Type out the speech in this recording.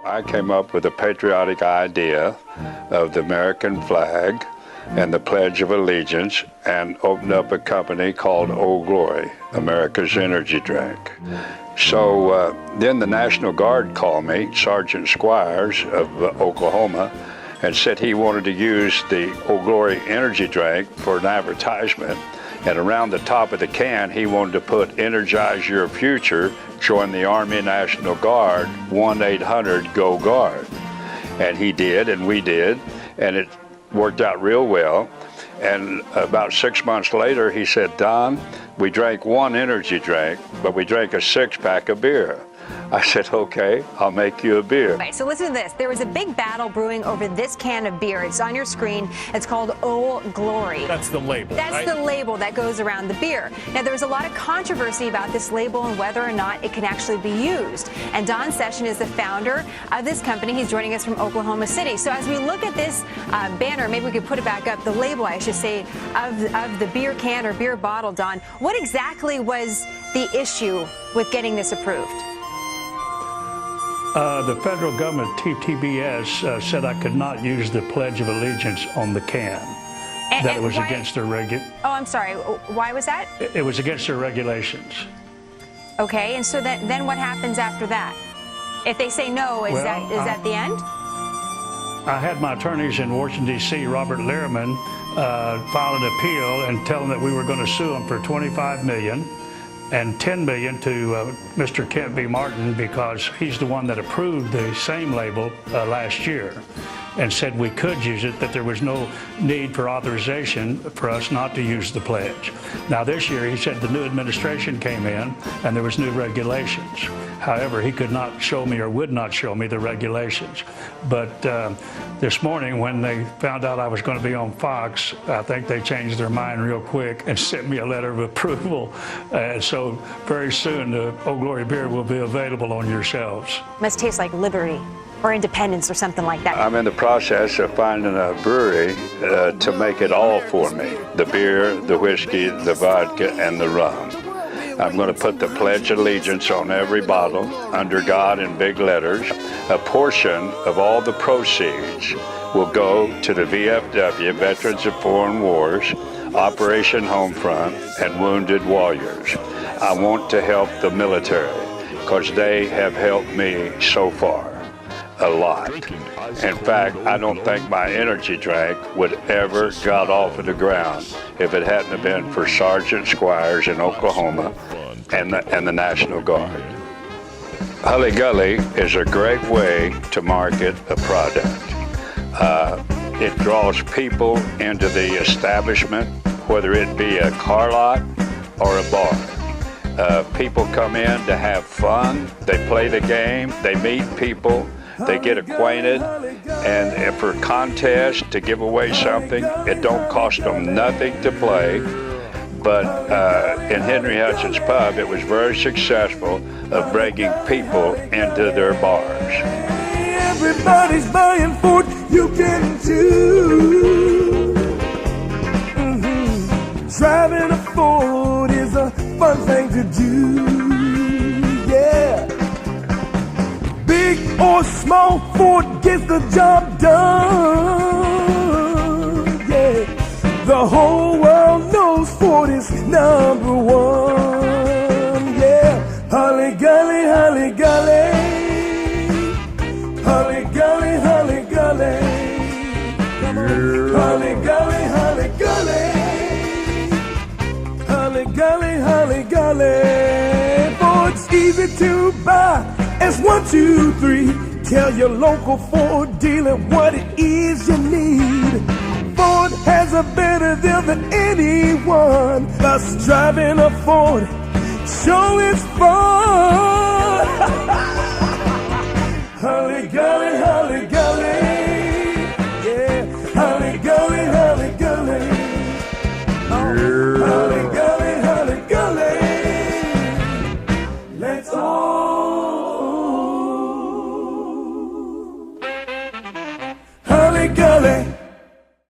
I came up with a patriotic idea of the American flag and the Pledge of Allegiance and opened up a company called Old Glory, America's energy drink. So then the National Guard called me, Sergeant Squires of Oklahoma, and said he wanted to use the Old Glory energy drink for an advertisement. And around the top of the can, he wanted to put "Energize Your Future, join the Army National Guard, 1-800-GO-GUARD." And he did, and we did, and it worked out real well. And about 6 months later, he said, "Don, we drank one energy drink, but we drank a six-pack of beer." I said, "Okay, I'll make you a beer." Okay, so listen to this. There was a big battle brewing over this can of beer. It's on your screen. It's called Old Glory. That's the label. That's right? the label that goes around the beer. Now, there was a lot of controversy about this label and whether or not it can actually be used. And Don Session is the founder of this company. He's joining us from Oklahoma City. So as we look at this banner, maybe we could put it back up, the label, I should say, of the beer can or beer bottle, Don, what exactly was the issue with getting this approved? The federal government, TBS, said I could not use the Pledge of Allegiance on the can. That it was against their Oh, I'm sorry. Why was that? It was against their regulations. Okay, and so then what happens after that? If they say no, is that the end? I had my attorneys in Washington, D.C., Robert Lehrman, file an appeal and tell them that we were going to sue them for $25 million. And $10 million to Mr. Kent V. Martin, because he's the one that approved the same label last year and said we could use it, that there was no need for authorization for us not to use the pledge. Now this year he said the new administration came in and there was new regulations. However, he could not show me or would not show me the regulations. But this morning when they found out I was going to be on Fox, I think they changed their mind real quick and sent me a letter of approval. So very soon the Old Glory beer will be available on your shelves. Must taste like liberty or independence or something like that. I'm in the process of finding a brewery to make it all for me. The beer, the whiskey, the vodka, and the rum. I'm going to put the Pledge of Allegiance on every bottle, under God in big letters. A portion of all the proceeds will go to the VFW, Veterans of Foreign Wars, Operation Homefront, and Wounded Warriors. I want to help the military because they have helped me so far. A lot. In fact, I don't think my energy drink would ever got off of the ground if it hadn't have been for Sergeant Squires in Oklahoma and the National Guard. Hully Gully is a great way to market a product. It draws people into the establishment, whether it be a car lot or a bar. People come in to have fun, they play the game, they meet people, they get acquainted, and for contests to give away something, it don't cost them nothing to play. But in Henry Hudson's Pub, it was very successful of bringing people into their bars. Everybody's buying food you can do. Driving a Ford is a fun thing to do. Yeah. Big or small, Ford gets the job done. Yeah, the whole world knows Ford is number one. Yeah, Hully Gully, Hully Gully, Hully Gully, Hully Gully, Hully Gully, Hully Gully, Hully Gully, Hully Gully. Ford's easy to buy. It's 1, 2, 3. Tell your local Ford dealer what it is you need. Ford has a better deal than anyone. Plus driving a Ford sure is fun. Hully Gully, Hully Gully.